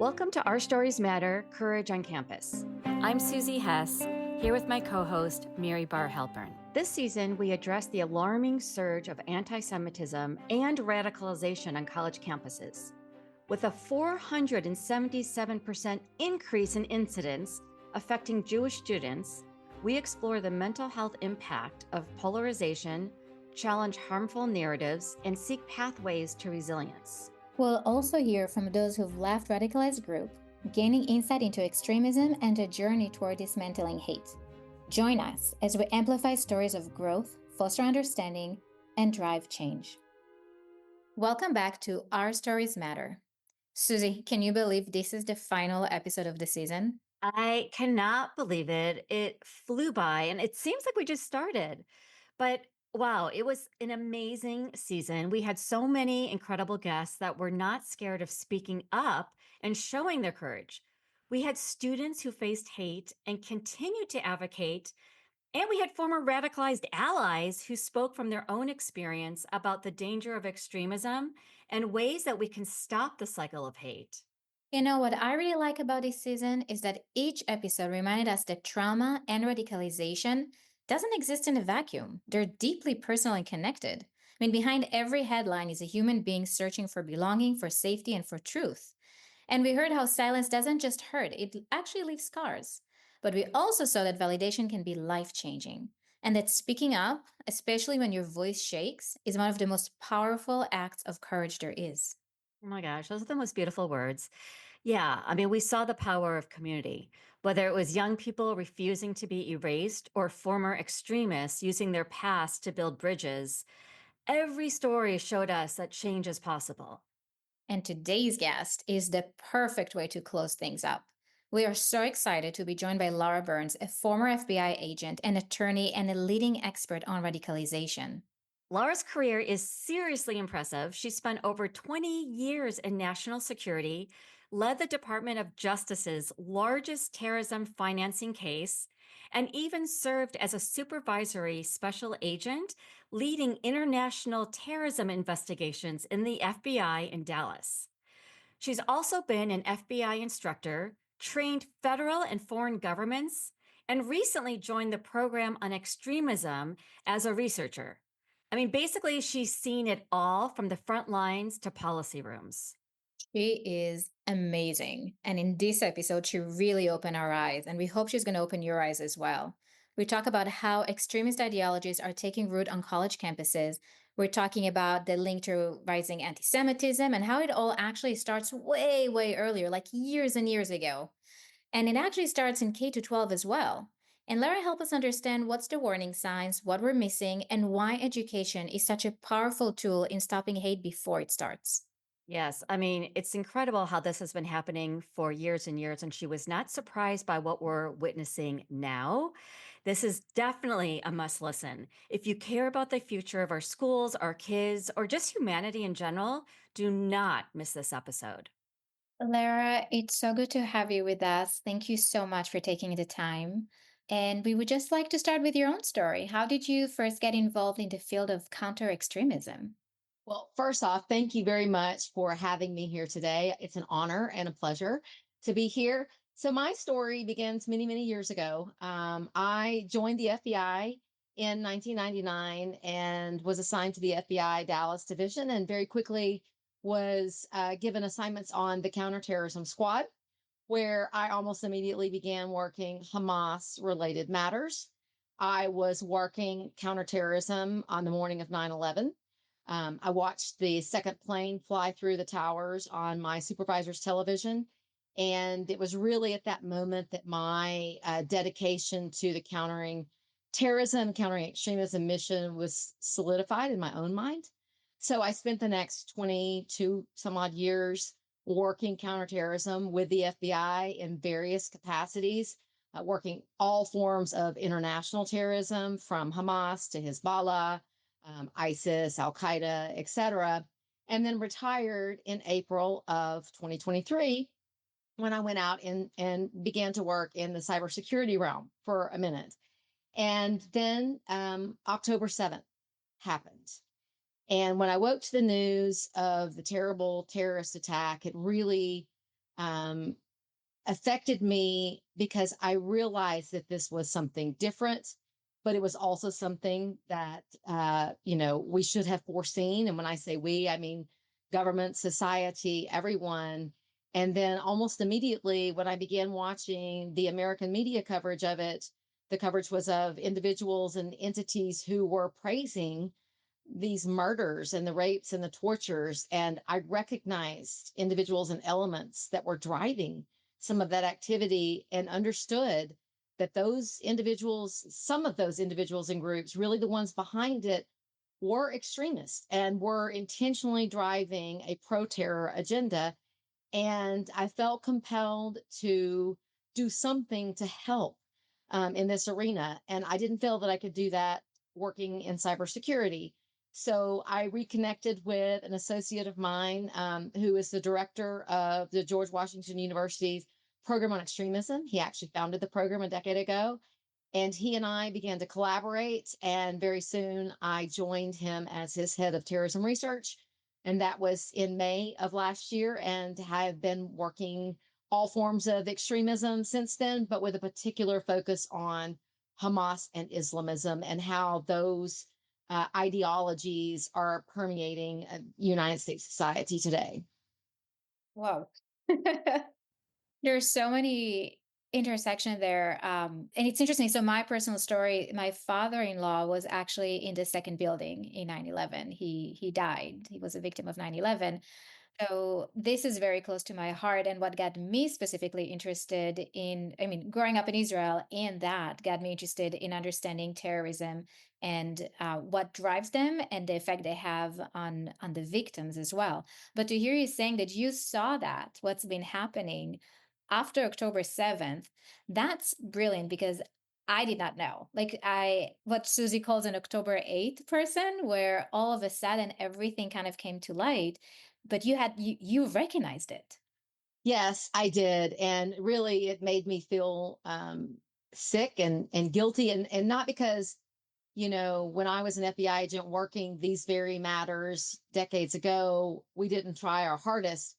Welcome to Our Stories Matter, Courage on Campus. I'm Susie Hess, here with my co-host, Mary Barr Halpern. This season, we address the alarming surge of anti-Semitism and radicalization on college campuses. With a 477% increase in incidents affecting Jewish students, we explore the mental health impact of polarization, challenge harmful narratives, and seek pathways to resilience. We'll also hear from those who've left radicalized group, gaining insight into extremism and a journey toward dismantling hate. Join us as we amplify stories of growth, foster understanding, and drive change. Welcome back to Our Stories Matter. Susie, can you believe this is the final episode of the season? I cannot believe it. It flew by, and it seems like we just started. But wow, it was an amazing season. We had so many incredible guests that were not scared of speaking up and showing their courage. We had students who faced hate and continued to advocate. And we had former radicalized allies who spoke from their own experience about the danger of extremism and ways that we can stop the cycle of hate. You know, what I really like about this season is that each episode reminded us that trauma and radicalization doesn't exist in a vacuum. They're deeply personal and connected. I mean, behind every headline is a human being searching for belonging, for safety, and for truth. And we heard how silence doesn't just hurt, it actually leaves scars. But we also saw that validation can be life-changing, and that speaking up, especially when your voice shakes, is one of the most powerful acts of courage there is. Oh my gosh, those are the most beautiful words. Yeah, I mean, we saw the power of community, whether it was young people refusing to be erased or former extremists using their past to build bridges. Every story showed us that change is possible. And today's guest is the perfect way to close things up. We are so excited to be joined by Lara Burns, a former FBI agent, an attorney, and a leading expert on radicalization. Lara's career is seriously impressive. She spent over 20 years in national security, led the Department of Justice's largest terrorism financing case, and even served as a supervisory special agent leading international terrorism investigations in the FBI in Dallas. She's also been an FBI instructor, trained federal and foreign governments, and recently joined the program on extremism as a researcher. I mean, basically, she's seen it all from the front lines to policy rooms. She is amazing. And in this episode, she really opened our eyes, and we hope she's going to open your eyes as well. We talk about how extremist ideologies are taking root on college campuses. We're talking about the link to rising anti-Semitism and how it all actually starts way, way earlier, like years and years ago. And it actually starts in K-12 as well. And Lara helped us understand what's the warning signs, what we're missing, and why education is such a powerful tool in stopping hate before it starts. Yes, I mean, it's incredible how this has been happening for years and years, and she was not surprised by what we're witnessing now. This is definitely a must listen. If you care about the future of our schools, our kids, or just humanity in general, do not miss this episode. Lara, it's so good to have you with us. Thank you so much for taking the time. And we would just like to start with your own story. How did you first get involved in the field of counter-extremism? Well, first off, thank you very much for having me here today. It's an honor and a pleasure to be here. So my story begins many, many years ago. I joined the FBI in 1999 and was assigned to the FBI Dallas division, and very quickly was given assignments on the counterterrorism squad, where I almost immediately began working Hamas related matters. I was working counterterrorism on the morning of 9/11. I watched the second plane fly through the towers on my supervisor's television. And it was really at that moment that my dedication to the countering terrorism, countering extremism mission was solidified in my own mind. So I spent the next 22 some odd years working counterterrorism with the FBI in various capacities, working all forms of international terrorism from Hamas to Hezbollah, ISIS, Al Qaeda, etc., and then retired in April of 2023 when I went out and began to work in the cybersecurity realm for a minute. And then October 7th happened. And when I woke to the news of the terrible terrorist attack, it really um, affected me because I realized that this was something different, but it was also something that, we should have foreseen. And when I say we, I mean government, society, everyone. And then almost immediately, when I began watching the American media coverage of it, the coverage was of individuals and entities who were praising these murders and the rapes and the tortures. And I recognized individuals and elements that were driving some of that activity and understood that those individuals, some of those individuals and groups, really the ones behind it, were extremists and were intentionally driving a pro terror agenda. And I felt compelled to do something to help in this arena. And I didn't feel that I could do that working in cybersecurity. So I reconnected with an associate of mine who is the director of the George Washington University's program on extremism. He actually founded the program a decade ago. And he and I began to collaborate. And very soon I joined him as his head of terrorism research. And that was in May of last year. And have been working all forms of extremism since then, but with a particular focus on Hamas and Islamism and how those ideologies are permeating United States society today. Whoa. There's so many intersection there. And it's interesting. So my personal story, my father-in-law was actually in the second building in 9/11. He died. He was a victim of 9/11. So this is very close to my heart. And what got me specifically interested in, I mean, growing up in Israel, and that got me interested in understanding terrorism and what drives them and the effect they have on the victims as well. But to hear you saying that you saw that, what's been happening after October 7th, that's brilliant because I did not know. Like what Susie calls an October 8th person, where all of a sudden everything kind of came to light, but you recognized it. Yes, I did. And really, it made me feel sick and guilty. And not because, when I was an FBI agent working these very matters decades ago, we didn't try our hardest.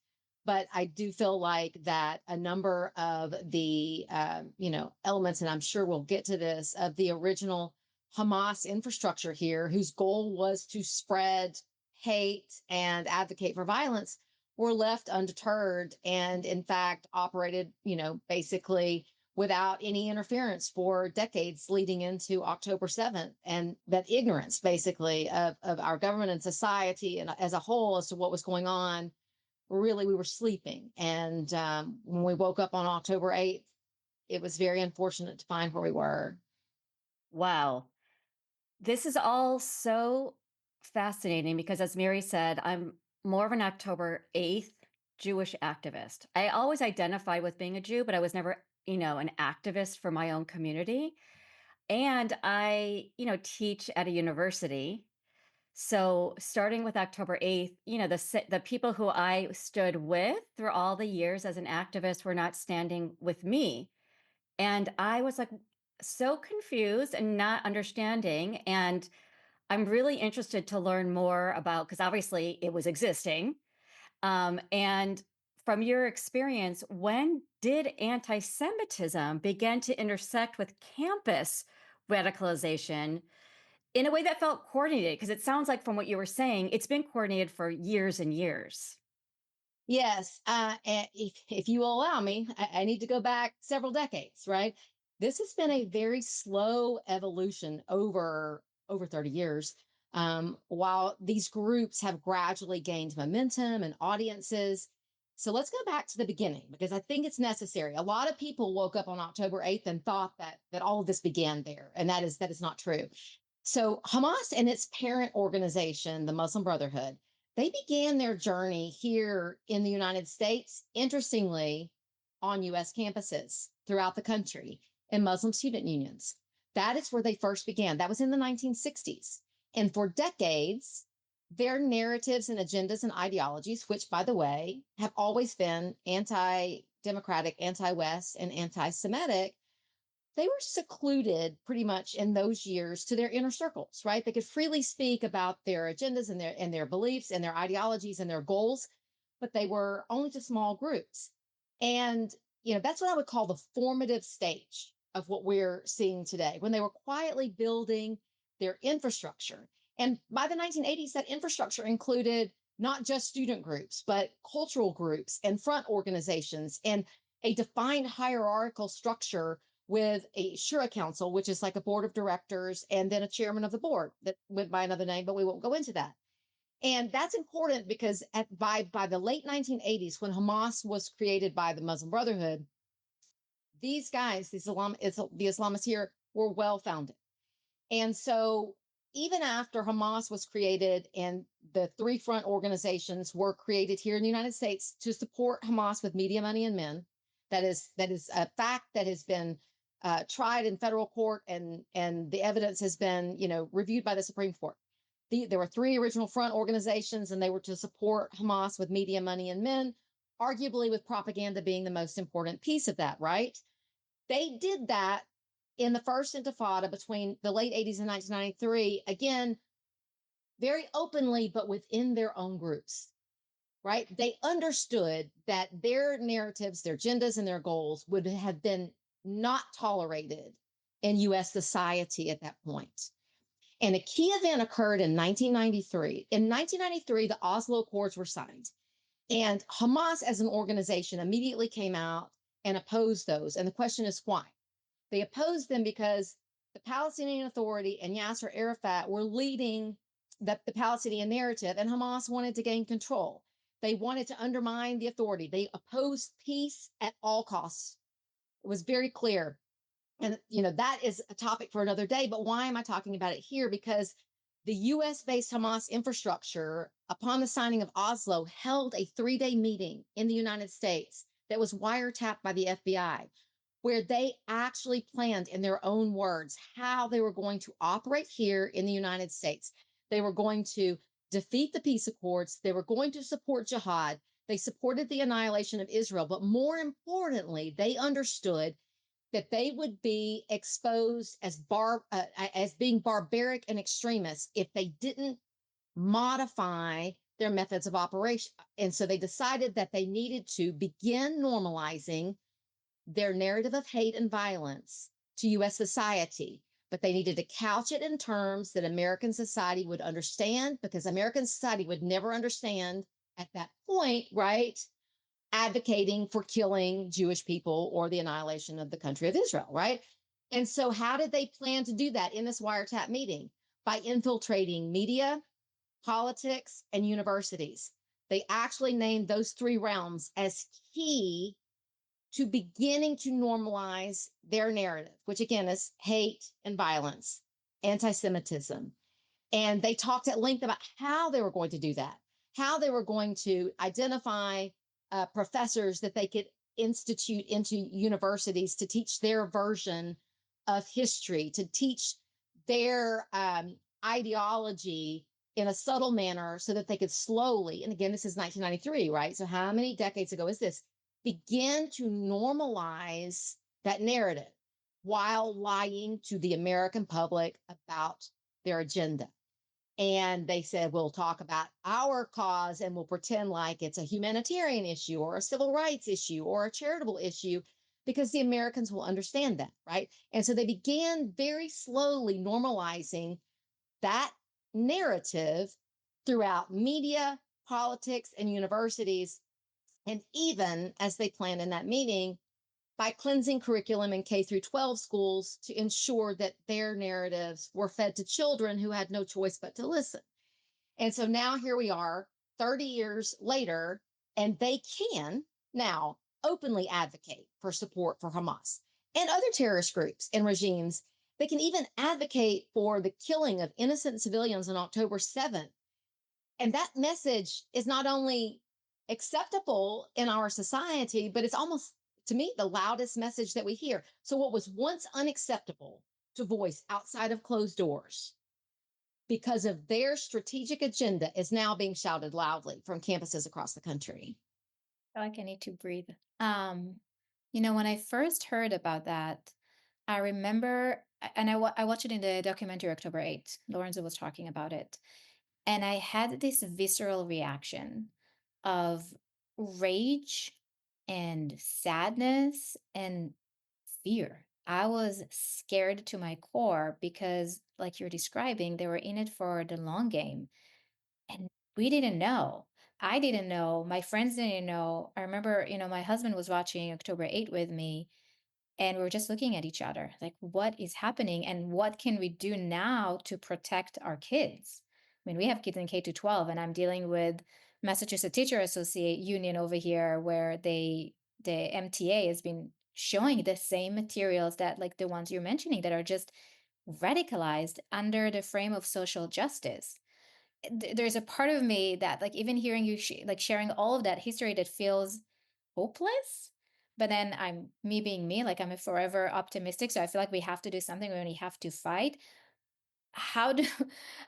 But I do feel like that a number of the, elements, and I'm sure we'll get to this, of the original Hamas infrastructure here, whose goal was to spread hate and advocate for violence, were left undeterred and, in fact, operated, basically without any interference for decades leading into October 7th. And that ignorance, basically, of our government and society and as a whole as to what was going on, really, we were sleeping. And when we woke up on October 8th, it was very unfortunate to find where we were. Wow. This is all so fascinating because, as Mary said, I'm more of an October 8th Jewish activist. I always identified with being a Jew, but I was never, an activist for my own community. And I, teach at a university. So starting with October 8th, the people who I stood with through all the years as an activist were not standing with me. And I was like so confused and not understanding. And I'm really interested to learn more about, because obviously it was existing. And from your experience, when did anti Semitism begin to intersect with campus radicalization in a way that felt coordinated? Because it sounds like from what you were saying, it's been coordinated for years and years. Yes, and if you will allow me, I need to go back several decades, right? This has been a very slow evolution over 30 years. While these groups have gradually gained momentum and audiences. So let's go back to the beginning because I think it's necessary. A lot of people woke up on October 8th and thought that all of this began there, and that is not true. So Hamas and its parent organization, the Muslim Brotherhood, they began their journey here in the United States, interestingly, on US campuses throughout the country in Muslim student unions. That is where they first began. That was in the 1960s. And for decades, their narratives and agendas and ideologies, which, by the way, have always been anti democratic, anti West, and anti Semitic, they were secluded pretty much in those years to their inner circles, right? They could freely speak about their agendas and their beliefs and their ideologies and their goals, but they were only to small groups. And, that's what I would call the formative stage of what we're seeing today, when they were quietly building their infrastructure. And by the 1980s, that infrastructure included not just student groups, but cultural groups and front organizations and a defined hierarchical structure with a Shura Council, which is like a board of directors, and then a chairman of the board that went by another name, but we won't go into that. And that's important because by the late 1980s, when Hamas was created by the Muslim Brotherhood, these guys, the Islamists here, were well founded. And so even after Hamas was created and the three front organizations were created here in the United States to support Hamas with media, money, and men, that is a fact that has been tried in federal court, and the evidence has been reviewed by the Supreme Court. There were three original front organizations, and they were to support Hamas with media, money, and men, arguably with propaganda being the most important piece of that, right? They did that in the first intifada between the late 80s and 1993, again, very openly, but within their own groups, right? They understood that their narratives, their agendas, and their goals would have been not tolerated in US society at that point. And a key event occurred in 1993. In 1993, the Oslo Accords were signed. And Hamas as an organization immediately came out and opposed those. And the question is why? They opposed them because the Palestinian Authority and Yasser Arafat were leading the Palestinian narrative, and Hamas wanted to gain control. They wanted to undermine the authority. They opposed peace at all costs. It was very clear. And, that is a topic for another day. But why am I talking about it here? Because the US based Hamas infrastructure, upon the signing of Oslo, held a 3-day meeting in the United States that was wiretapped by the FBI, where they actually planned, in their own words, how they were going to operate here in the United States. They were going to defeat the peace accords. They were going to support jihad. They supported the annihilation of Israel. But more importantly, they understood that they would be exposed as being barbaric and extremists if they didn't modify their methods of operation. And so they decided that they needed to begin normalizing their narrative of hate and violence to US society, but they needed to couch it in terms that American society would understand, because American society would never understand at that point, right? Advocating for killing Jewish people or the annihilation of the country of Israel, right? And so, how did they plan to do that in this wiretap meeting? By infiltrating media, politics, and universities. They actually named those three realms as key to beginning to normalize their narrative, which again is hate and violence, anti Semitism. And they talked at length about how they were going to do that, how they were going to identify professors that they could institute into universities to teach their version of history, to teach their ideology in a subtle manner so that they could slowly, and again, this is 1993, right? So, how many decades ago is this? Begin to normalize that narrative while lying to the American public about their agenda. And they said, we'll talk about our cause and we'll pretend like it's a humanitarian issue or a civil rights issue or a charitable issue, because the Americans will understand that, right? And so they began very slowly normalizing that narrative throughout media, politics, and universities. And even as they planned in that meeting, by cleansing curriculum in K through 12 schools to ensure that their narratives were fed to children who had no choice but to listen. And so now here we are 30 years later, and they can now openly advocate for support for Hamas and other terrorist groups and regimes. They can even advocate for the killing of innocent civilians on October 7th. And that message is not only acceptable in our society, but it's almost, to me, the loudest message that we hear. So, what was once unacceptable to voice outside of closed doors because of their strategic agenda is now being shouted loudly from campuses across the country. I feel like I need to breathe. When I first heard about that, I remember, and I watched it in the documentary October 8th. Lorenzo was talking about it. And I had this visceral reaction of rage and sadness and fear. I was scared to my core because, like you're describing, they were in it for the long game. And we didn't know. I didn't know. My friends didn't know. I remember, my husband was watching October 8 with me, and we were just looking at each other like, what is happening? And what can we do now to protect our kids? I mean, we have kids in K to 12, and I'm dealing with Massachusetts Teacher Associate Union over here, where the MTA has been showing the same materials that, like the ones you're mentioning, that are just radicalized under the frame of social justice. There's a part of me that, like, even hearing you like sharing all of that history, that feels hopeless. But then I'm me being me, like I'm a forever optimistic, so I feel like we have to do something. We only have to fight. How do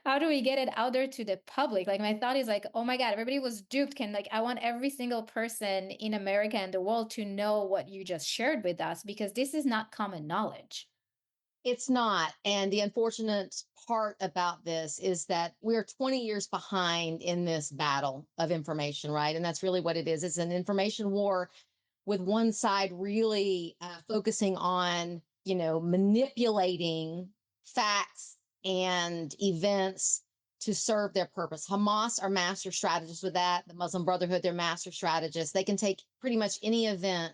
how do we get it out there to the public? Like, my thought is like, oh my god, everybody was duped. Can, like, I want every single person in America and the world to know what you just shared with us, because this is not common knowledge. It's not. And the unfortunate part about this is that we're 20 years behind in this battle of information, right? And that's really what it is. It's an information war, with one side really focusing on, manipulating facts and events to serve their purpose. Hamas are master strategists with that. The Muslim Brotherhood, they're master strategists. They can take pretty much any event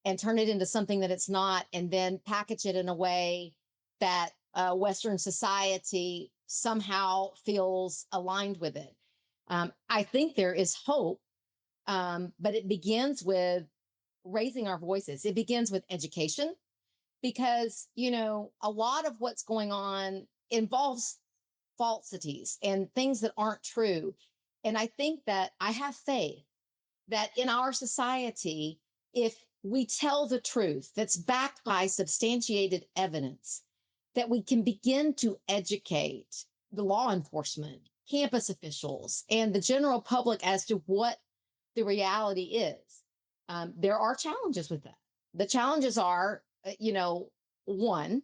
and turn it into something that it's not, and then package it in a way that Western society somehow feels aligned with it. I think there is hope, but it begins with raising our voices. It begins with education, because, a lot of what's going on involves falsities and things that aren't true. And I think that I have faith that in our society, if we tell the truth that's backed by substantiated evidence, that we can begin to educate the law enforcement, campus officials, and the general public as to what the reality is. There are challenges with that. The challenges are, one,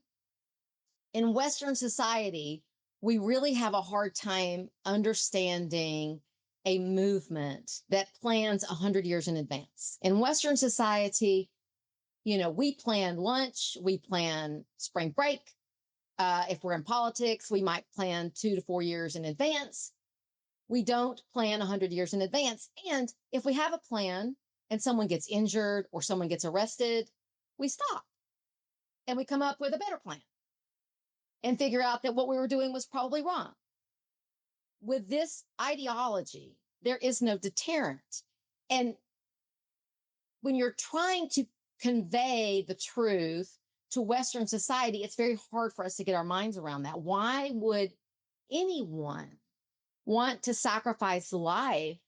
in Western society, we really have a hard time understanding a movement that plans 100 years in advance. In Western society, we plan lunch, we plan spring break. If we're in politics, we might plan 2 to 4 years in advance. We don't plan 100 years in advance. And if we have a plan and someone gets injured or someone gets arrested, we stop and we come up with a better plan and figure out that what we were doing was probably wrong. With this ideology, there is no deterrent. And when you're trying to convey the truth to Western society, it's very hard for us to get our minds around that. Why would anyone want to sacrifice life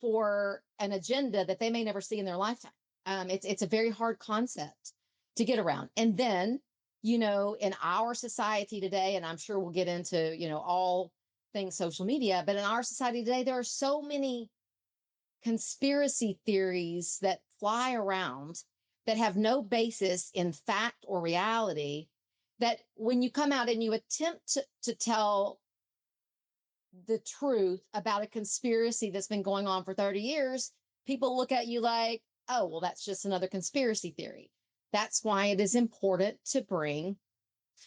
for an agenda that they may never see in their lifetime? It's a very hard concept to get around. And then, in our society today, and I'm sure we'll get into, all things social media, but in our society today, there are so many conspiracy theories that fly around that have no basis in fact or reality, that when you come out and you attempt to tell the truth about a conspiracy that's been going on for 30 years, people look at you like, oh, well, that's just another conspiracy theory. That's why it is important to bring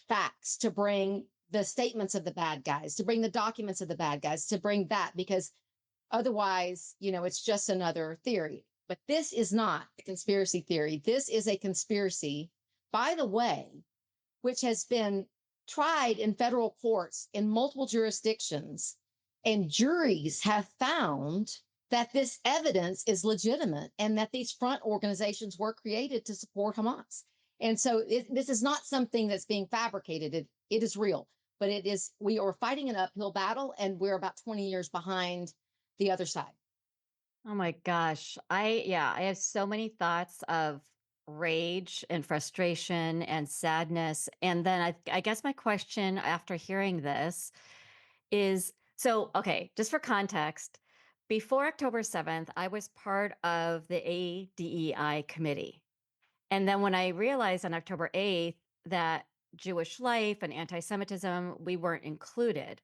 facts, to bring the statements of the bad guys, to bring the documents of the bad guys, to bring that, because otherwise, it's just another theory. But this is not a conspiracy theory. This is a conspiracy, by the way, which has been tried in federal courts in multiple jurisdictions. And juries have found that this evidence is legitimate and that these front organizations were created to support Hamas. And so this is not something that's being fabricated. It is real, but we are fighting an uphill battle, and we're about 20 years behind the other side. Oh my gosh. I have so many thoughts of rage and frustration and sadness. And then I guess my question after hearing this is, so, okay, just for context, before October 7th, I was part of the ADEI committee. And then when I realized on October 8th that Jewish life and anti Semitism, we weren't included,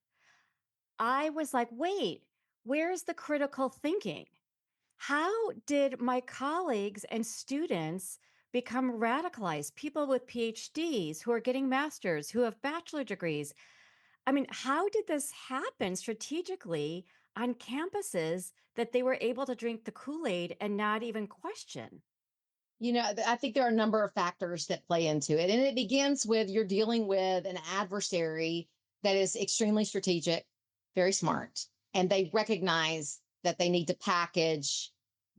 I was like, wait, where's the critical thinking? How did my colleagues and students become radicalized? People with PhDs who are getting masters, who have bachelor degrees. I mean, how did this happen strategically on campuses that they were able to drink the Kool-Aid and not even question? I think there are a number of factors that play into it. And it begins with you're dealing with an adversary that is extremely strategic, very smart, and they recognize that they need to package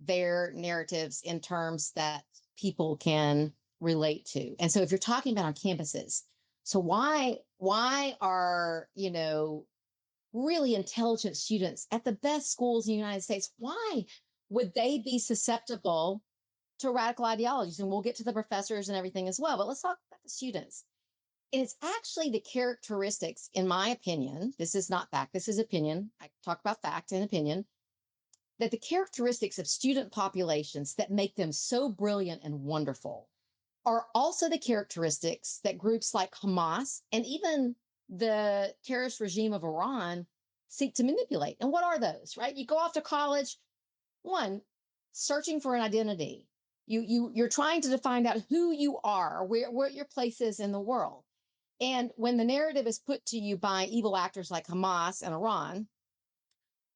their narratives in terms that people can relate to. And so if you're talking about on campuses, so why are, really intelligent students at the best schools in the United States, why would they be susceptible to radical ideologies? And we'll get to the professors and everything as well. But let's talk about the students. And it's actually the characteristics, in my opinion, this is not fact, this is opinion. I talk about fact and opinion, that the characteristics of student populations that make them so brilliant and wonderful are also the characteristics that groups like Hamas and even the terrorist regime of Iran seek to manipulate. And what are those, right? You go off to college, one, searching for an identity. You're trying to find out who you are, where your place is in the world. And when the narrative is put to you by evil actors like Hamas and Iran,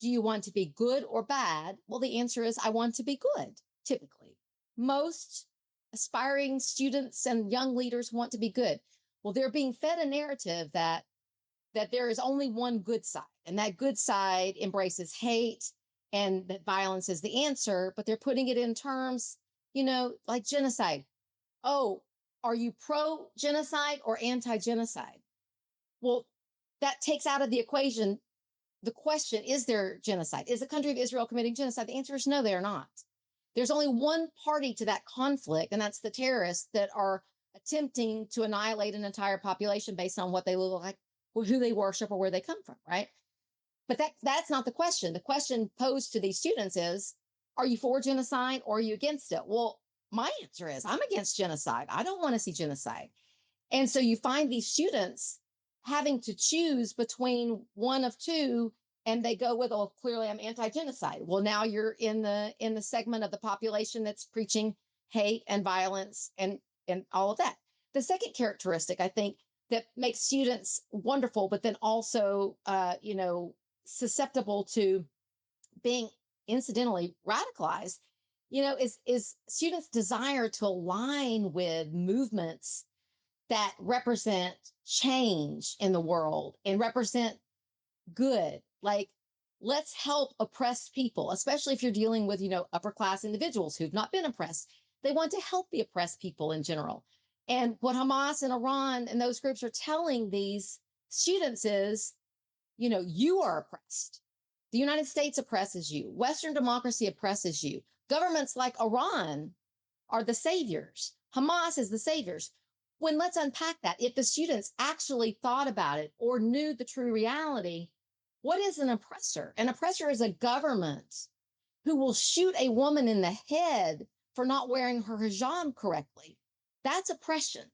do you want to be good or bad? Well, the answer is I want to be good, typically. Most aspiring students and young leaders want to be good. Well, they're being fed a narrative that there is only one good side, and that good side embraces hate and that violence is the answer, but they're putting it in terms, like genocide. Oh, are you pro genocide or anti genocide? Well, that takes out of the equation the question, is there genocide? Is the country of Israel committing genocide? The answer is no, they are not. There's only one party to that conflict, and that's the terrorists that are attempting to annihilate an entire population based on what they look like, who they worship, or where they come from, right? But that's not the question. The question posed to these students is, are you for genocide or are you against it? Well, my answer is I'm against genocide. I don't want to see genocide. And so you find these students having to choose between one of two, and they go with, oh, clearly I'm anti-genocide. Well, now you're in the segment of the population that's preaching hate and violence and all of that. The second characteristic, I think, that makes students wonderful, but then also susceptible to being incidentally radicalized, is students' desire to align with movements that represent change in the world and represent good. Like, let's help oppressed people, especially if you're dealing with, upper class individuals who've not been oppressed. They want to help the oppressed people in general. And what Hamas and Iran and those groups are telling these students is, you are oppressed. The United States oppresses you. Western democracy oppresses you. Governments like Iran are the saviors. Hamas is the saviors. When let's unpack that. If the students actually thought about it or knew the true reality, what is an oppressor? An oppressor is a government who will shoot a woman in the head for not wearing her hijab correctly. That's oppression,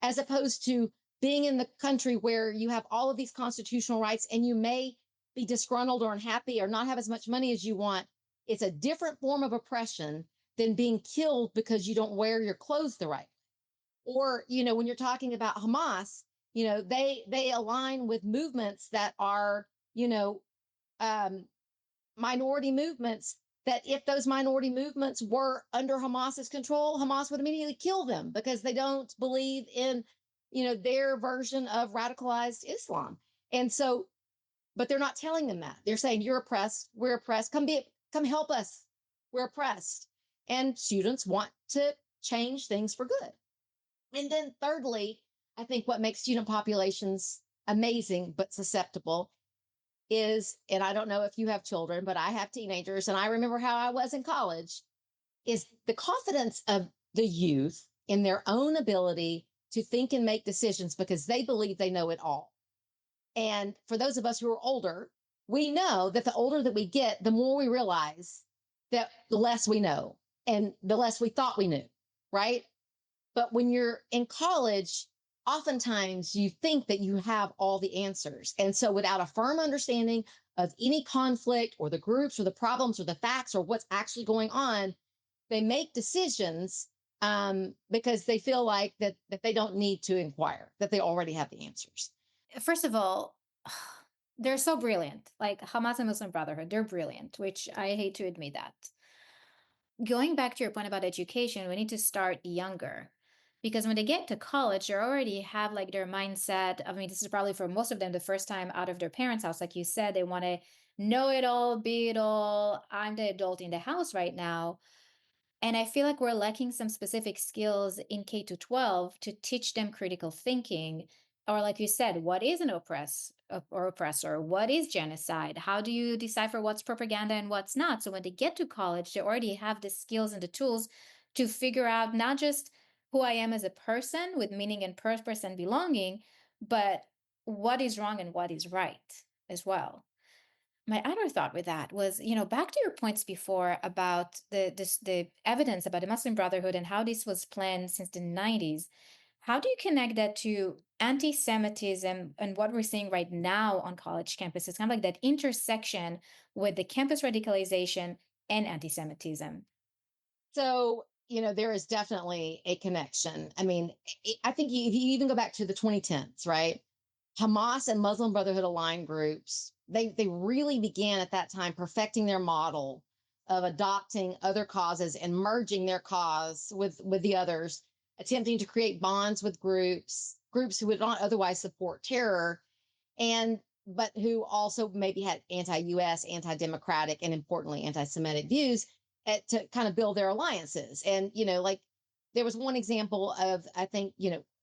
as opposed to being in the country where you have all of these constitutional rights and you may be disgruntled or unhappy or not have as much money as you want. It's a different form of oppression than being killed because you don't wear your clothes the right way. Or, when you're talking about Hamas, they align with movements that are, um, minority movements, that if those minority movements were under Hamas's control, Hamas would immediately kill them because they don't believe in, their version of radicalized Islam. And so, but they're not telling them that. They're saying, you're oppressed, we're oppressed, come help us. We're oppressed. And students want to change things for good. And then thirdly, I think what makes student populations amazing but susceptible is, and I don't know if you have children, but I have teenagers, and I remember how I was in college, is the confidence of the youth in their own ability to think and make decisions because they believe they know it all. And for those of us who are older, we know that the older that we get, the more we realize that the less we know and the less we thought we knew, right? But when you're in college, oftentimes you think that you have all the answers. And so without a firm understanding of any conflict or the groups or the problems or the facts or what's actually going on. They make decisions because they feel like that they don't need to inquire, that they already have the answers. First of all, they're so brilliant. Like Hamas and Muslim Brotherhood, they're brilliant, which I hate to admit that. Going back to your point about education, we need to start younger. Because when they get to college, they already have like their mindset. I mean, this is probably for most of them the first time out of their parents' house. Like you said, they want to know it all, be it all. I'm the adult in the house right now. And I feel like we're lacking some specific skills in K to 12 to teach them critical thinking. Or, like you said, what is an or oppressor? What is genocide? How do you decipher what's propaganda and what's not? So when they get to college, they already have the skills and the tools to figure out not just who I am as a person with meaning and purpose and belonging, but what is wrong and what is right as well. My other thought with that was, back to your points before about the evidence about the Muslim Brotherhood and how this was planned since the 90s. How do you connect that to anti-Semitism and what we're seeing right now on college campuses? Kind of like that intersection with the campus radicalization and anti-Semitism. So, there is definitely a connection. I mean, I think if you even go back to the 2010s, right? Hamas and Muslim Brotherhood aligned groups, they really began at that time perfecting their model of adopting other causes and merging their cause with the others, attempting to create bonds with groups who would not otherwise support terror, and but who also maybe had anti-US, anti-democratic, and importantly anti-Semitic views to kind of build their alliances. And like there was one example of, I think,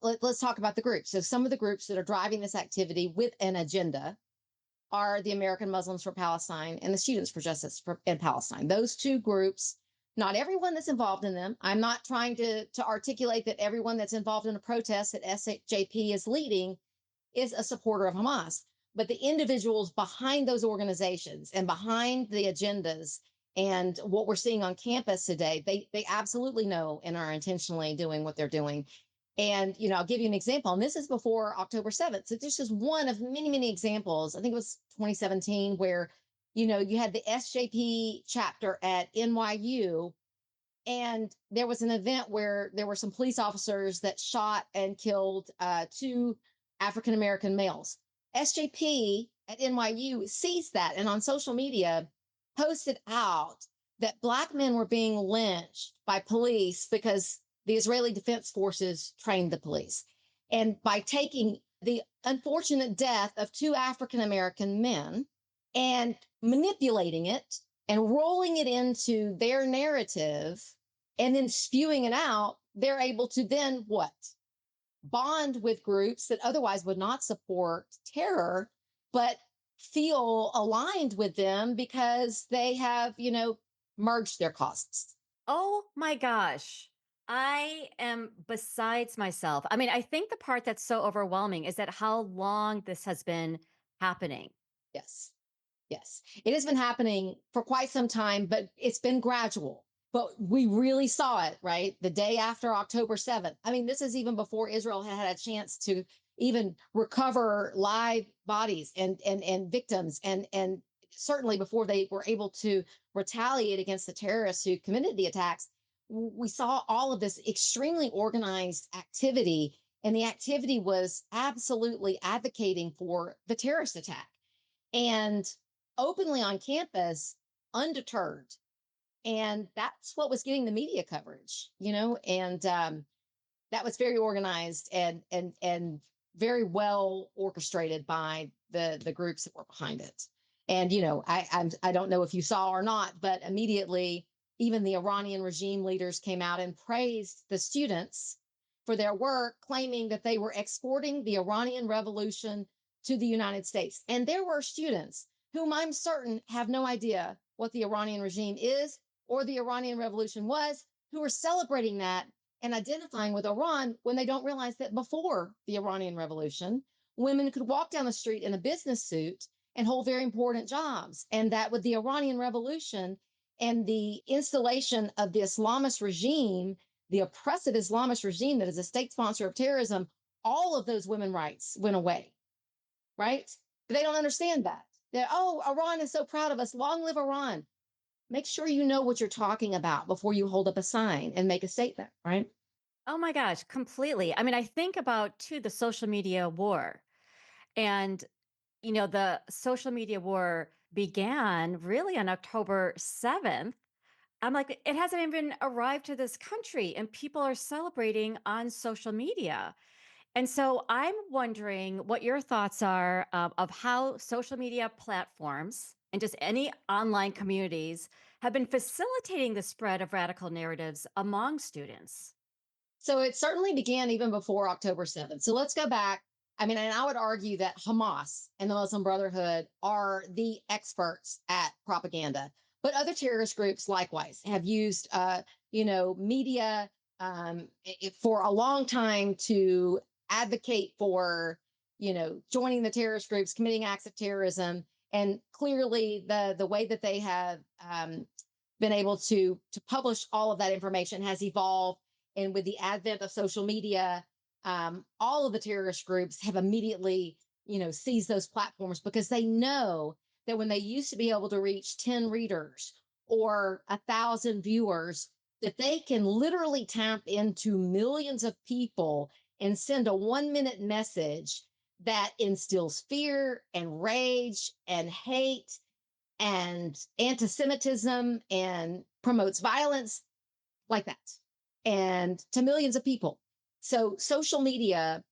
let's talk about the groups. So some of the groups that are driving this activity with an agenda are the American Muslims for Palestine and the Students for Justice in Palestine. Those two groups, not everyone that's involved in them. I'm not trying to articulate that everyone that's involved in a protest that SJP is leading is a supporter of Hamas, but the individuals behind those organizations and behind the agendas and what we're seeing on campus today, they absolutely know and are intentionally doing what they're doing. And, I'll give you an example. And this is before October 7th. So this is one of many, many examples. I think it was 2017 where, you had the SJP chapter at NYU. And there was an event where there were some police officers that shot and killed two African American males. SJP at NYU sees that and on social media posted out that Black men were being lynched by police because the Israeli Defense Forces trained the police. And by taking the unfortunate death of two African American men and manipulating it and rolling it into their narrative and then spewing it out, they're able to then what? Bond with groups that otherwise would not support terror, but feel aligned with them because they have, merged their costs. Oh my gosh. I am besides myself. I mean, I think the part that's so overwhelming is that how long this has been happening. Yes. Yes. It has been happening for quite some time, but it's been gradual. But we really saw it, right? The day after October 7th. I mean, this is even before Israel had a chance to even recover live bodies and victims, and certainly before they were able to retaliate against the terrorists who committed the attacks. We saw all of this extremely organized activity, and the activity was absolutely advocating for the terrorist attack and openly on campus, undeterred. And that's what was getting the media coverage, and that was very organized and very well orchestrated by the groups that were behind it. And I don't know if you saw or not, but immediately even the Iranian regime leaders came out and praised the students for their work, claiming that they were exporting the Iranian revolution to the United States. And there were students whom I'm certain have no idea what the Iranian regime is or the Iranian revolution was, who are celebrating that and identifying with Iran when they don't realize that before the Iranian revolution, women could walk down the street in a business suit and hold very important jobs. And that with the Iranian revolution and the installation of the Islamist regime, the oppressive Islamist regime that is a state sponsor of terrorism, all of those women's rights went away, right? But they don't understand that. that, oh, Iran is so proud of us. Long live Iran. Make sure you know what you're talking about before you hold up a sign and make a statement, right? Oh my gosh, completely. I mean, I think about too the social media war. And, the social media war began really on October 7th. I'm like, it hasn't even arrived to this country, and people are celebrating on social media. And so I'm wondering what your thoughts are of how social media platforms and just any online communities have been facilitating the spread of radical narratives among students. So it certainly began even before October 7th. So let's go back. I mean, and I would argue that Hamas and the Muslim Brotherhood are the experts at propaganda, but other terrorist groups likewise have used, media for a long time to advocate for, joining the terrorist groups, committing acts of terrorism, and clearly the way that they have been able to publish all of that information has evolved, and with the advent of social media, all of the terrorist groups have immediately, seized those platforms because they know that when they used to be able to reach 10 readers or 1,000 viewers, that they can literally tap into millions of people and send a 1 minute message that instills fear and rage and hate and anti Semitism and promotes violence like that, and to millions of people. So social media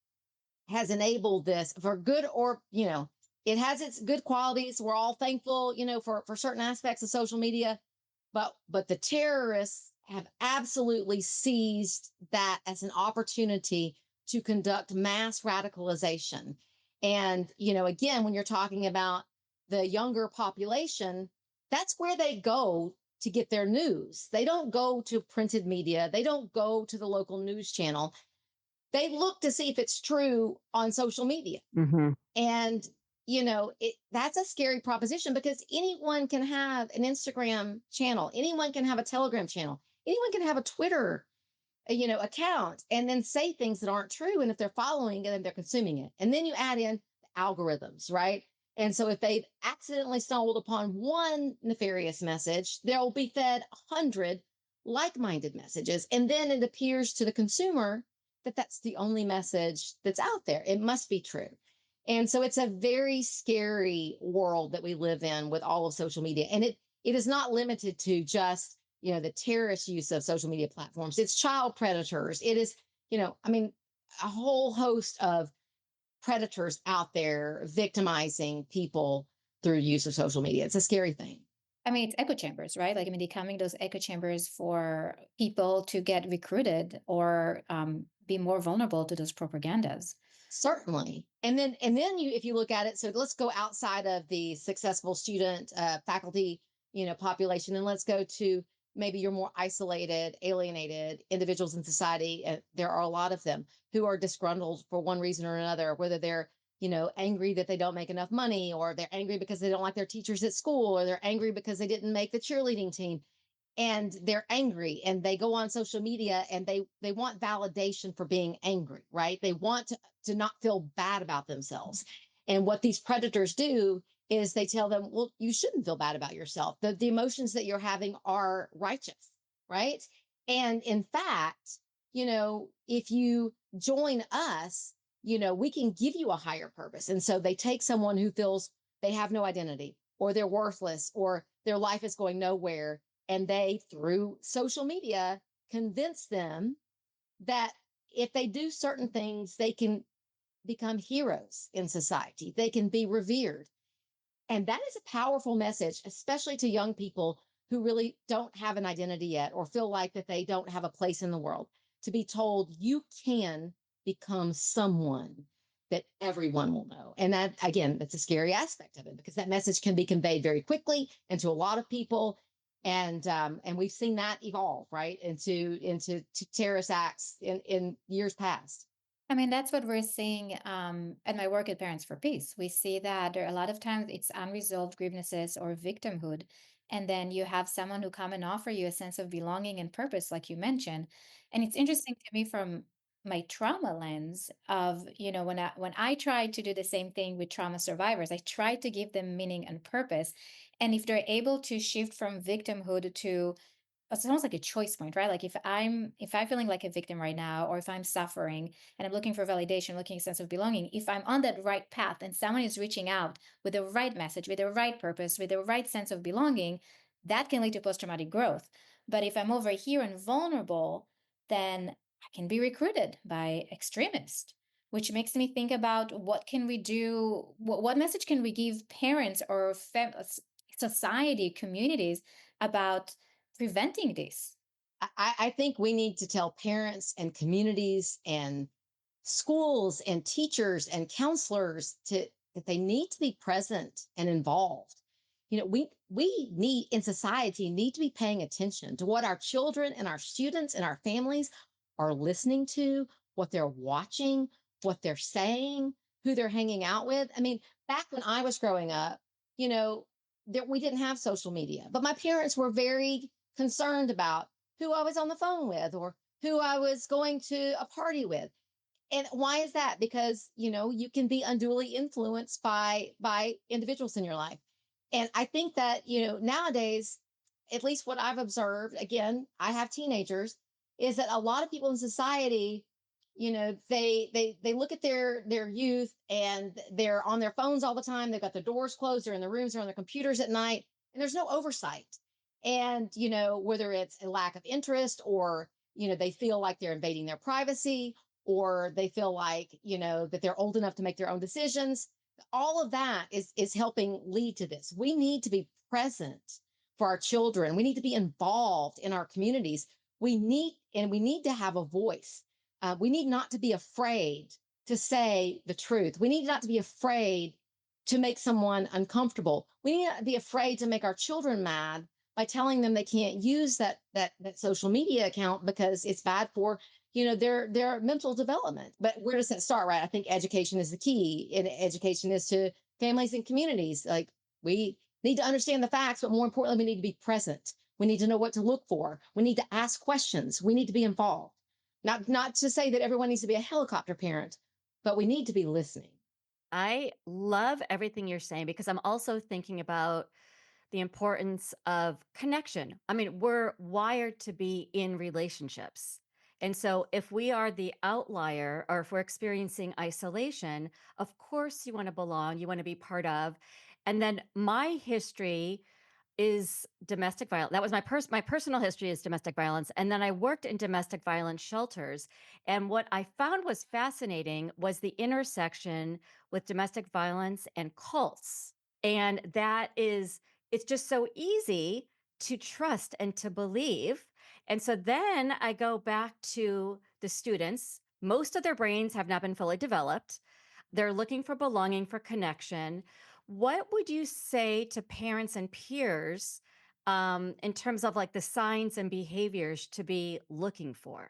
has enabled this for good, or it has its good qualities. We're all thankful, for certain aspects of social media, but the terrorists have absolutely seized that as an opportunity to conduct mass radicalization. And again, when you're talking about the younger population, that's where they go to get their news. They don't go to printed media, they don't go to the local news channel. They look to see if it's true on social media. Hmm. And that's a scary proposition because anyone can have an Instagram channel, anyone can have a Telegram channel, anyone can have a Twitter account, and then say things that aren't true. And if they're following it, then they're consuming it. And then you add in the algorithms, right? And so if they've accidentally stumbled upon one nefarious message, they'll be fed 100 like-minded messages. And then it appears to the consumer that that's the only message that's out there. It must be true. And so it's a very scary world that we live in with all of social media. And it is not limited to just, the terrorist use of social media platforms. It's child predators. It is, a whole host of predators out there victimizing people through use of social media. It's a scary thing. I mean, it's echo chambers, right? Like, I mean, becoming those echo chambers for people to get recruited or be more vulnerable to those propagandas. Certainly. And then you, if you look at it, so let's go outside of the successful student faculty, population, and let's go to maybe your more isolated, alienated individuals in society. There are a lot of them who are disgruntled for one reason or another, whether they're, angry that they don't make enough money, or they're angry because they don't like their teachers at school, or they're angry because they didn't make the cheerleading team, and they're angry and they go on social media and they want validation for being angry, right? They want to not feel bad about themselves. And what these predators do is they tell them, well, you shouldn't feel bad about yourself. The emotions that you're having are righteous, right? And in fact, if you join us, we can give you a higher purpose. And so they take someone who feels they have no identity, or they're worthless, or their life is going nowhere, and they, through social media, convince them that if they do certain things, they can become heroes in society. They can be revered. And that is a powerful message, especially to young people who really don't have an identity yet, or feel like that they don't have a place in the world, to be told you can become someone that everyone will know. And that, again, that's a scary aspect of it, because that message can be conveyed very quickly and to a lot of people. And we've seen that evolve, right, into terrorist acts in years past. I mean, that's what we're seeing at my work at Parents for Peace. We see that there are a lot of times it's unresolved grievances or victimhood. And then you have someone who come and offer you a sense of belonging and purpose, like you mentioned. And it's interesting to me from my trauma lens of, when I try to do the same thing with trauma survivors, I try to give them meaning and purpose. And if they're able to shift from victimhood to, it's almost like a choice point, right? Like if I'm feeling like a victim right now, or if I'm suffering and I'm looking for validation, looking a sense of belonging, if I'm on that right path and someone is reaching out with the right message, with the right purpose, with the right sense of belonging, that can lead to post-traumatic growth. But if I'm over here and vulnerable, then I can be recruited by extremists, which makes me think about what can we do, what message can we give parents or society, communities about preventing this? I think we need to tell parents and communities and schools and teachers and counselors that they need to be present and involved. We need in society need to be paying attention to what our children and our students and our families are listening to, what they're watching, what they're saying, who they're hanging out with. I mean, back when I was growing up, you know, we didn't have social media, but my parents were very concerned about who I was on the phone with or who I was going to a party with. And why is that? Because, you can be unduly influenced by individuals in your life. And I think that, nowadays, at least what I've observed, again, I have teenagers, is that a lot of people in society, they look at their youth and they're on their phones all the time. They've got their doors closed, they're in their rooms, they're on their computers at night, and there's no oversight. And, whether it's a lack of interest or, they feel like they're invading their privacy, or they feel like, that they're old enough to make their own decisions. All of that is helping lead to this. We need to be present for our children. We need to be involved in our communities. We need to have a voice. We need not to be afraid to say the truth. We need not to be afraid to make someone uncomfortable. We need not to be afraid to make our children mad by telling them they can't use that social media account because it's bad for their mental development. But where does that start? Right, I think education is the key, and education is to families and communities. Like, we need to understand the facts, but more importantly, we need to be present. We need to know what to look for. We need to ask questions. We need to be involved. Not to say that everyone needs to be a helicopter parent, but we need to be listening. I love everything you're saying because I'm also thinking about the importance of connection. I mean, we're wired to be in relationships. And so if we are the outlier or if we're experiencing isolation, of course you want to belong, you want to be part of. And then my history is domestic violence. That was my personal history is domestic violence, and then I worked in domestic violence shelters. And what I found was fascinating was the intersection with domestic violence and cults. And it's just so easy to trust and to believe. And so then I go back to the students. Most of their brains have not been fully developed. They're looking for belonging, for connection. What would you say to parents and peers in terms of like the signs and behaviors to be looking for?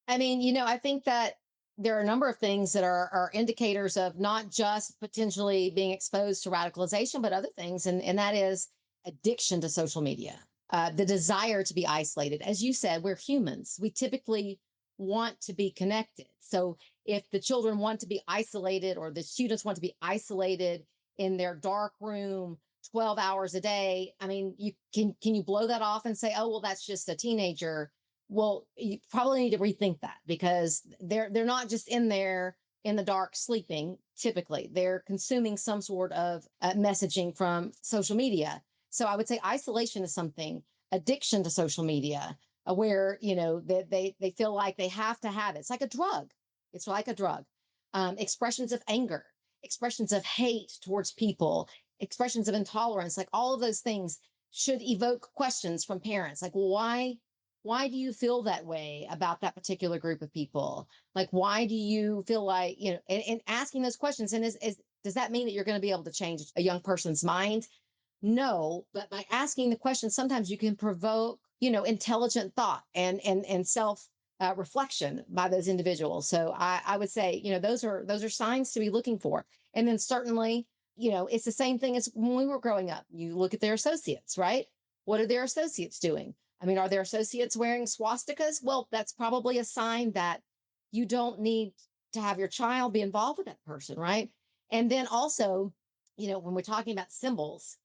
I mean, I think that there are a number of things that are indicators of not just potentially being exposed to radicalization, but other things. And that is addiction to social media, the desire to be isolated. As you said, we're humans. We typically want to be connected. So if the children want to be isolated or the students want to be isolated in their dark room 12 hours a day, I mean, can you blow that off and say, oh, well, that's just a teenager? Well, you probably need to rethink that because they're not just in there in the dark sleeping. Typically, they're consuming some sort of messaging from social media. So I would say isolation is something. Addiction to social media, where they feel like they have to have it. It's like a drug. It's like a drug. Expressions of anger, expressions of hate towards people, expressions of intolerance, like all of those things should evoke questions from parents, like, well, why do you feel that way about that particular group of people? Like, why do you feel like, and asking those questions? And does that mean that you're going to be able to change a young person's mind? No, but by asking the question, sometimes you can provoke, intelligent thought and self reflection by those individuals. So I would say, those are signs to be looking for. And then certainly, it's the same thing as when we were growing up. You look at their associates, right? What are their associates doing? I mean, are their associates wearing swastikas? Well, that's probably a sign that you don't need to have your child be involved with that person, right? And then also, when we're talking about symbols,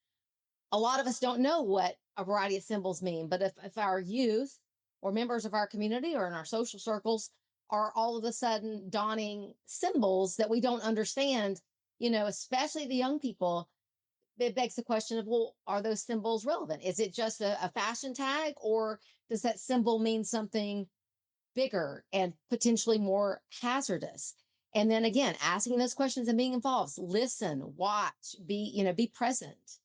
a lot of us don't know what a variety of symbols mean. But if our youth or members of our community or in our social circles are all of a sudden donning symbols that we don't understand, especially the young people, it begs the question of, well, are those symbols relevant? Is it just a fashion tag, or does that symbol mean something bigger and potentially more hazardous? And then again, asking those questions and being involved, listen, watch, be present.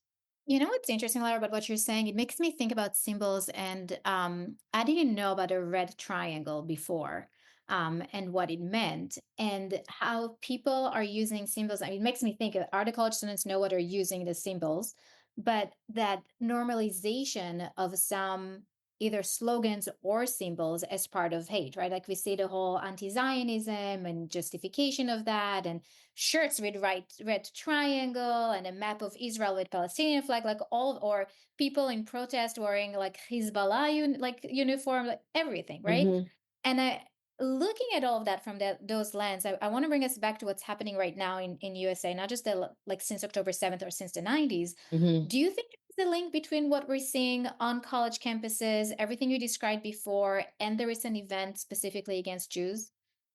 You know what's interesting, Lara, about what you're saying? It makes me think about symbols, and I didn't know about a red triangle before, and what it meant, and how people are using symbols. I mean, it makes me think our the college students know what are using the symbols, but that normalization of some either slogans or symbols as part of hate, right? Like we see the whole anti-Zionism and justification of that, and shirts with red triangle and a map of Israel with Palestinian flag, like all, or people in protest wearing like Hezbollah like uniform, like everything, right? Hmm. And looking at all of that from those lens, I want to bring us back to what's happening right now in USA, not just like since October 7th or since the 90s. Hmm. Do you think there's a link between what we're seeing on college campuses, everything you described before, and the recent event specifically against Jews?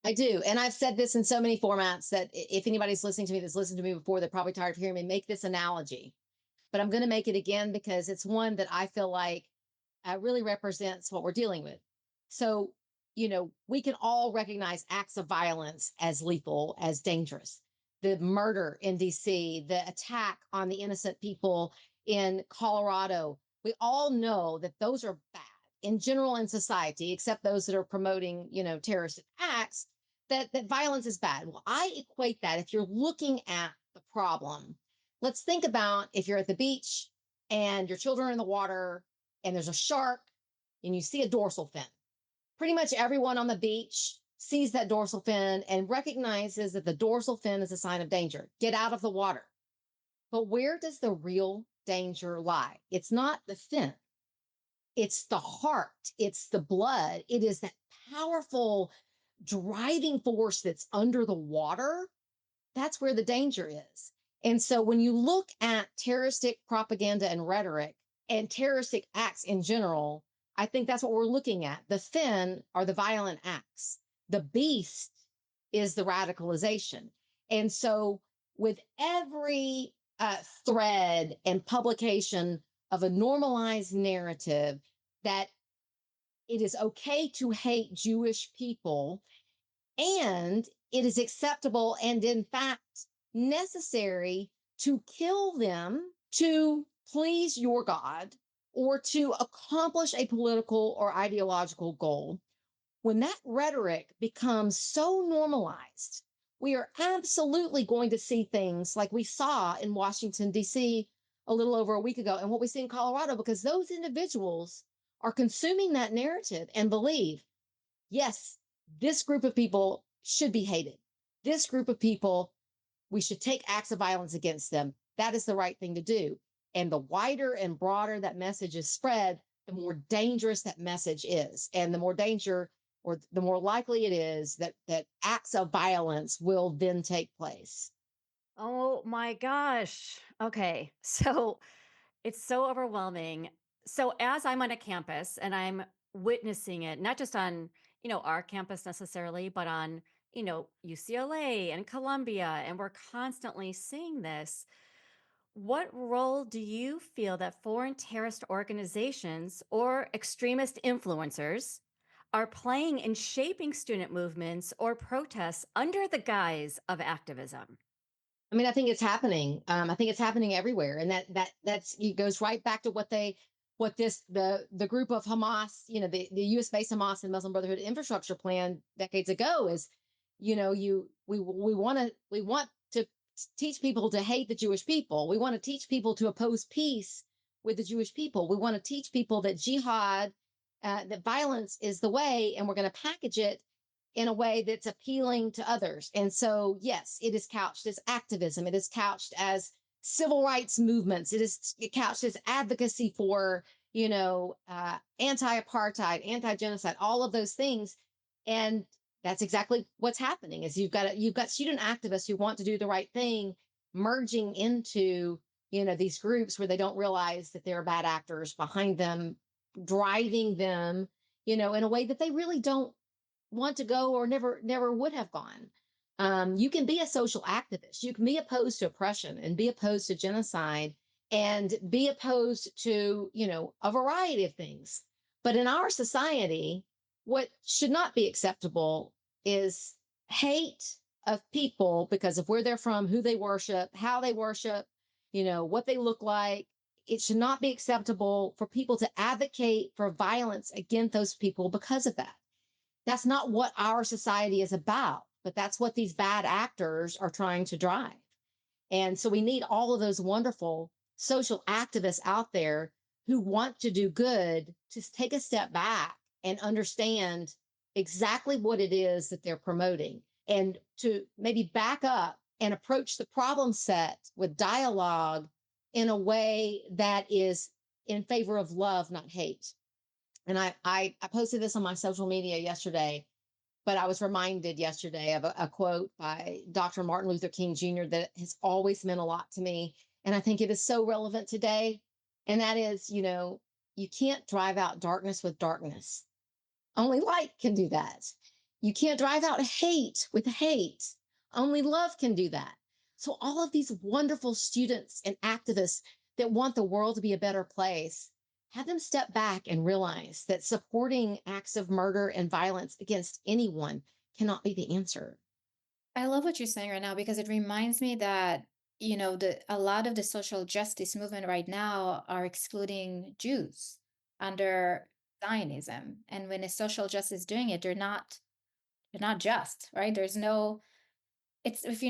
I do. And I've said this in so many formats that if anybody's listening to me that's listened to me before, they're probably tired of hearing me make this analogy. But I'm going to make it again because it's one that I feel like really represents what we're dealing with. So, we can all recognize acts of violence as lethal, as dangerous. The murder in DC, the attack on the innocent people in Colorado, we all know that those are bad in general in society, except those that are promoting, terrorist acts, that violence is bad. Well, I equate that if you're looking at the problem. Let's think about if you're at the beach and your children are in the water and there's a shark and you see a dorsal fin. Pretty much everyone on the beach sees that dorsal fin and recognizes that the dorsal fin is a sign of danger. Get out of the water. But where does the real danger lie? It's not the fin, it's the heart, it's the blood. It is that powerful driving force that's under the water. That's where the danger is. And so when you look at terroristic propaganda and rhetoric and terroristic acts in general, I think that's what we're looking at. The fin are the violent acts, the beast is the radicalization. And so with every thread and publication of a normalized narrative that it is okay to hate Jewish people, and it is acceptable and, in fact, necessary to kill them to please your God or to accomplish a political or ideological goal. When that rhetoric becomes so normalized, we are absolutely going to see things like we saw in Washington, D.C. a little over a week ago, and what we see in Colorado, because those individuals are consuming that narrative and believe, yes, this group of people should be hated. This group of people, we should take acts of violence against them. That is the right thing to do. And the wider and broader that message is spread, the more dangerous that message is. And the more danger, or the more likely it is that acts of violence will then take place. Oh my gosh. Okay. So it's so overwhelming. So as I'm on a campus and I'm witnessing it, not just on, our campus necessarily, but on, UCLA and Columbia, and we're constantly seeing this. What role do you feel that foreign terrorist organizations or extremist influencers are playing in shaping student movements or protests under the guise of activism? I mean, I think it's happening. I think it's happening everywhere, and that's it goes right back to what the group of Hamas, the U.S. based Hamas and Muslim Brotherhood infrastructure plan decades ago is, we want to teach people to hate the Jewish people. We want to teach people to oppose peace with the Jewish people. We want to teach people that jihad, that violence is the way, and we're going to package it in a way that's appealing to others. And so, yes, it is couched as activism. It is couched as civil rights movements. It is couched as advocacy for, anti-apartheid, anti-genocide, all of those things. And that's exactly what's happening is you've got student activists who want to do the right thing merging into, these groups where they don't realize that there are bad actors behind them, driving them, in a way that they really don't want to go or never would have gone. You can be a social activist. You can be opposed to oppression and be opposed to genocide and be opposed to, a variety of things. But in our society, what should not be acceptable is hate of people because of where they're from, who they worship, how they worship, what they look like. It should not be acceptable for people to advocate for violence against those people because of that. That's not what our society is about, but that's what these bad actors are trying to drive. And so we need all of those wonderful social activists out there who want to do good to take a step back and understand exactly what it is that they're promoting and to maybe back up and approach the problem set with dialogue in a way that is in favor of love, not hate. And I posted this on my social media yesterday, but I was reminded yesterday of a quote by Dr. Martin Luther King Jr. that has always meant a lot to me. And I think it is so relevant today. And that is, you can't drive out darkness with darkness. Only light can do that. You can't drive out hate with hate. Only love can do that. So all of these wonderful students and activists that want the world to be a better place, have them step back and realize that supporting acts of murder and violence against anyone cannot be the answer. I love what you're saying right now because it reminds me that, a lot of the social justice movement right now are excluding Jews under Zionism. And when a social justice is doing it, they're not just, right? There's no it's if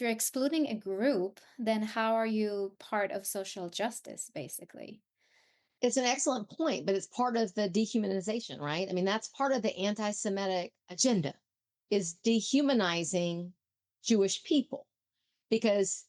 you're excluding a group, then how are you part of social justice, basically? It's an excellent point, but it's part of the dehumanization, right? I mean, that's part of the anti-Semitic agenda is dehumanizing Jewish people because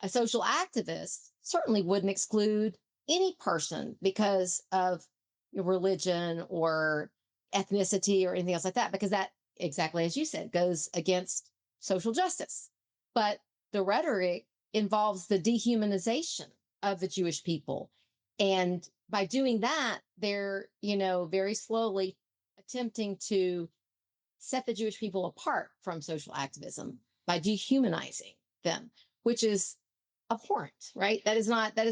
a social activist certainly wouldn't exclude any person because of your religion or ethnicity or anything else like that, because that, exactly as you said, goes against social justice. But the rhetoric involves the dehumanization of the Jewish people. And by doing that, they're, very slowly attempting to set the Jewish people apart from social activism by dehumanizing them, which is abhorrent, right? That is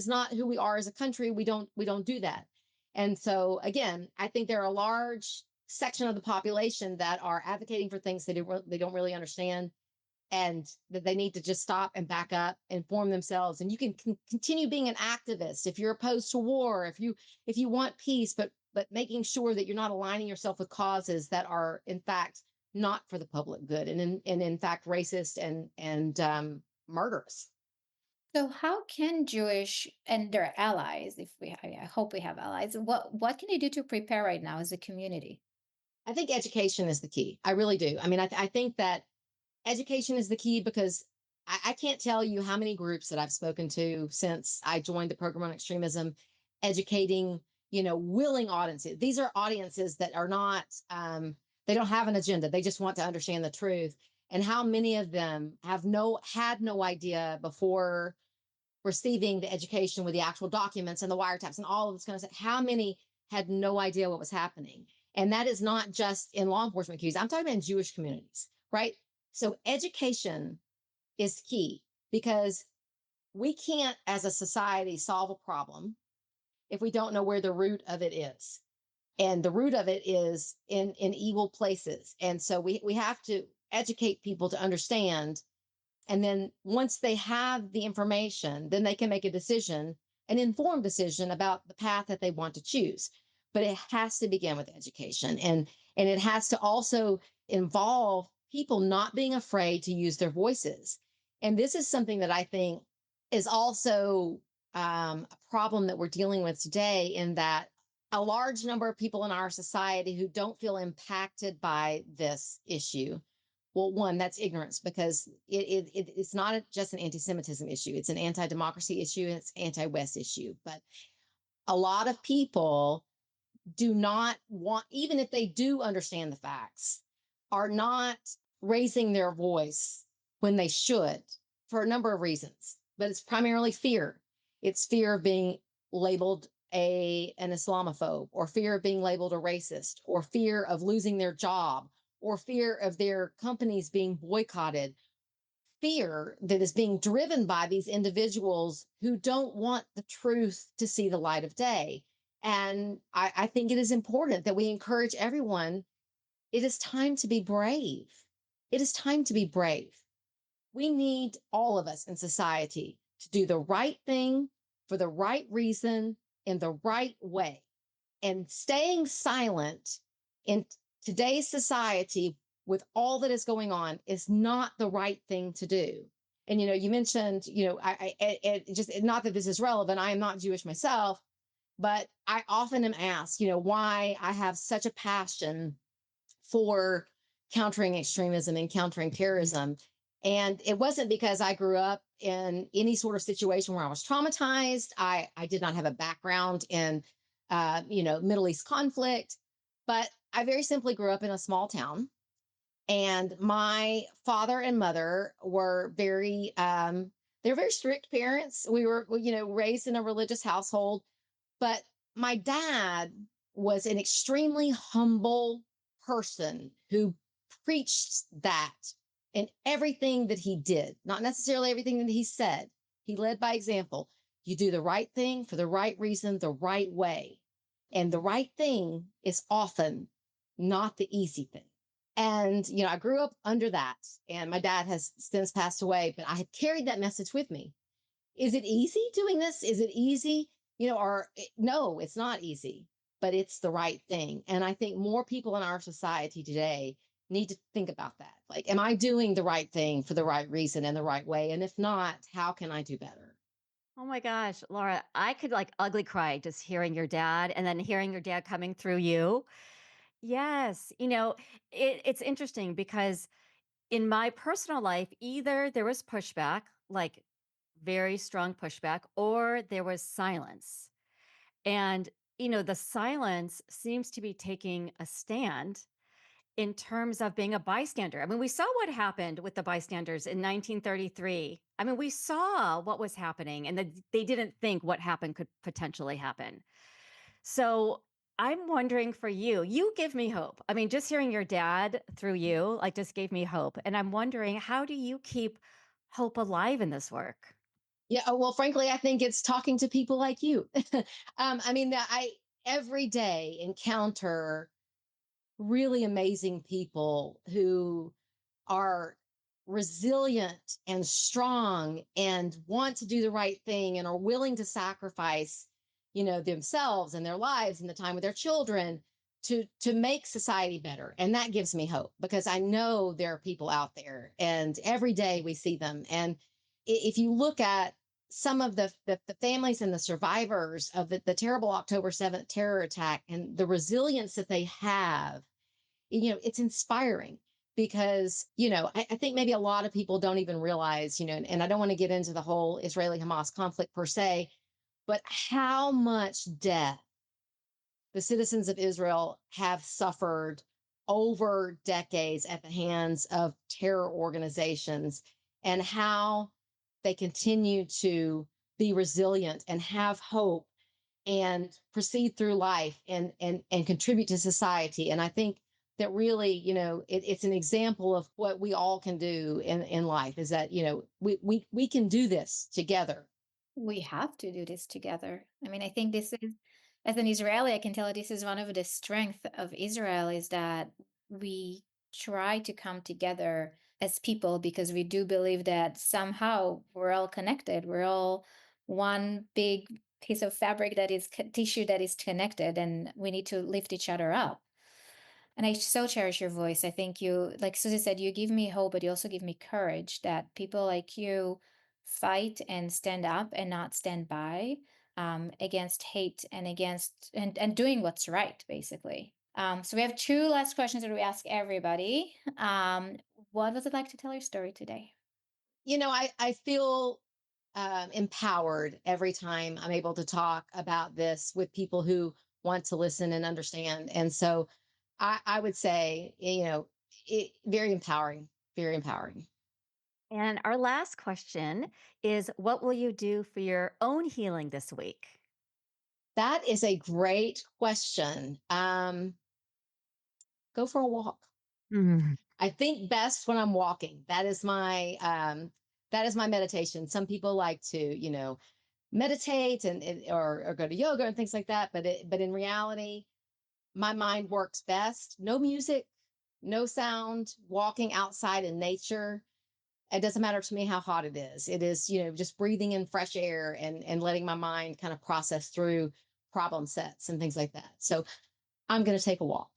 not who we are as a country. We don't do that. And so again, I think there are a large section of the population that are advocating for things they don't really understand and that they need to just stop and back up and form themselves. And you can continue being an activist if you're opposed to war, if you want peace, but making sure that you're not aligning yourself with causes that are in fact not for the public good and in fact racist and murderous. So how can Jewish and their allies, if I hope we have allies, what can they do to prepare right now as a community? I think education is the key. I really do. I mean, I think that education is the key because I can't tell you how many groups that I've spoken to since I joined the program on extremism, educating, willing audiences. These are audiences that are not, they don't have an agenda. They just want to understand the truth. And how many of them had no idea before receiving the education with the actual documents and the wiretaps and all of this kind of stuff. How many had no idea what was happening? And that is not just in law enforcement communities. I'm talking about in Jewish communities, right? So education is key because we can't, as a society, solve a problem if we don't know where the root of it is. And the root of it is in evil places. And so we have to educate people to understand, and then once they have the information, then they can make a decision, an informed decision about the path that they want to choose. But it has to begin with education. And it has to also involve people not being afraid to use their voices. And this is something that I think is also a problem that we're dealing with today, in that a large number of people in our society who don't feel impacted by this issue. Well, one, that's ignorance because it's not just an anti-Semitism issue. It's an anti-democracy issue. And it's an anti-West issue. But a lot of people do not want, even if they do understand the facts, are not raising their voice when they should for a number of reasons, but it's primarily fear. It's fear of being labeled an Islamophobe, or fear of being labeled a racist, or fear of losing their job, or fear of their companies being boycotted, fear that is being driven by these individuals who don't want the truth to see the light of day. And I think it is important that we encourage everyone. It is time to be brave. It is time to be brave. We need all of us in society to do the right thing for the right reason in the right way. And staying silent in today's society with all that is going on is not the right thing to do. And you mentioned, it just not that this is relevant. I am not Jewish myself, but I often am asked, why I have such a passion for countering extremism and countering terrorism. And it wasn't because I grew up in any sort of situation where I was traumatized. I did not have a background in, Middle East conflict, but I very simply grew up in a small town. And my father and mother were they're very strict parents. We were, raised in a religious household, but my dad was an extremely humble person who preached that in everything that he did, not necessarily everything that he said. He led by example. You do the right thing for the right reason, the right way. And the right thing is often not the easy thing. And, I grew up under that, and my dad has since passed away, but I had carried that message with me. Is it easy doing this? Is it easy? No, it's not easy, but it's the right thing. And I think more people in our society today need to think about that. Like, am I doing the right thing for the right reason and the right way? And if not, how can I do better? Oh my gosh, Laura, I could like ugly cry just hearing your dad and then hearing your dad coming through you. Yes, it's interesting because in my personal life, either there was pushback, like very strong pushback, or there was silence. And, the silence seems to be taking a stand in terms of being a bystander. I mean, we saw what happened with the bystanders in 1933. I mean, we saw what was happening, and they didn't think what happened could potentially happen. So I'm wondering for you, you give me hope. I mean, just hearing your dad through you, like, just gave me hope. And I'm wondering, how do you keep hope alive in this work? Yeah. Well, frankly, I think it's talking to people like you. I every day encounter really amazing people who are resilient and strong and want to do the right thing and are willing to sacrifice, themselves and their lives and the time with their children to make society better. And that gives me hope because I know there are people out there and every day we see them. And if you look at some of the families and the survivors of the terrible October 7th terror attack and the resilience that they have, it's inspiring because, I think maybe a lot of people don't even realize, and I don't want to get into the whole Israeli Hamas conflict per se, but how much death the citizens of Israel have suffered over decades at the hands of terror organizations and how they continue to be resilient and have hope and proceed through life and contribute to society. And I think that really, it's an example of what we all can do in life is that, we can do this together. We have to do this together. I mean, I think this is, as an Israeli, I can tell you this is one of the strength of Israel is that we try to come together as people because we do believe that somehow we're all connected. We're all one big piece of fabric that is tissue that is connected, and we need to lift each other up. And I so cherish your voice. I think you, like Susie said, you give me hope, but you also give me courage that people like you fight and stand up and not stand by against hate and against and doing what's right, basically. So we have two last questions that we ask everybody. What was it like to tell your story today? I feel empowered every time I'm able to talk about this with people who want to listen and understand. And so I would say, very empowering, very empowering. And our last question is, what will you do for your own healing this week? That is a great question. Go for a walk. Mhm. I think best when I'm walking. That is my meditation. Some people like to, meditate or go to yoga and things like that. But in reality, my mind works best. No music, no sound, walking outside in nature. It doesn't matter to me how hot it is. It is, just breathing in fresh air and letting my mind kind of process through problem sets and things like that. So I'm going to take a walk.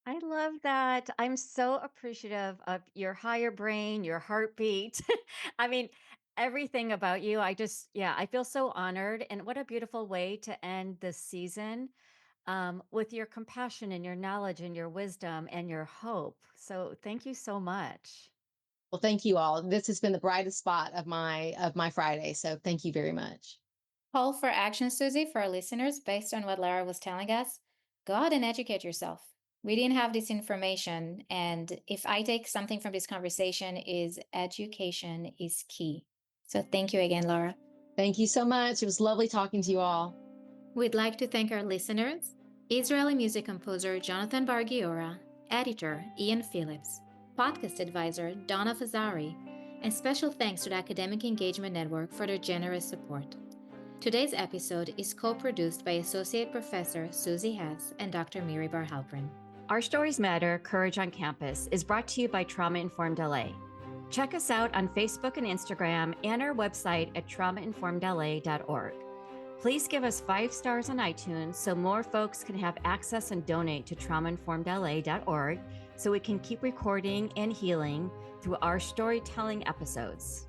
I love that. I'm so appreciative of your higher brain, your heartbeat. I mean, everything about you. Yeah, I feel so honored. And what a beautiful way to end this season with your compassion and your knowledge and your wisdom and your hope. So thank you so much. Well, thank you all. This has been the brightest spot of my Friday. So thank you very much. Call for action, Susie, for our listeners based on what Lara was telling us. Go out and educate yourself. We didn't have this information, and if I take something from this conversation is education is key. So thank you again, Laura. Thank you so much. It was lovely talking to you all. We'd like to thank our listeners, Israeli music composer Jonathan Bargiora, editor Ian Phillips, podcast advisor Donna Fazari, and special thanks to the Academic Engagement Network for their generous support. Today's episode is co-produced by Associate Professor Susie Hess and Dr. Miri Bar-Halprin. Our Stories Matter, Courage on Campus is brought to you by Trauma Informed LA. Check us out on Facebook and Instagram and our website at traumainformedla.org. Please give us 5 stars on iTunes so more folks can have access and donate to traumainformedla.org so we can keep recording and healing through our storytelling episodes.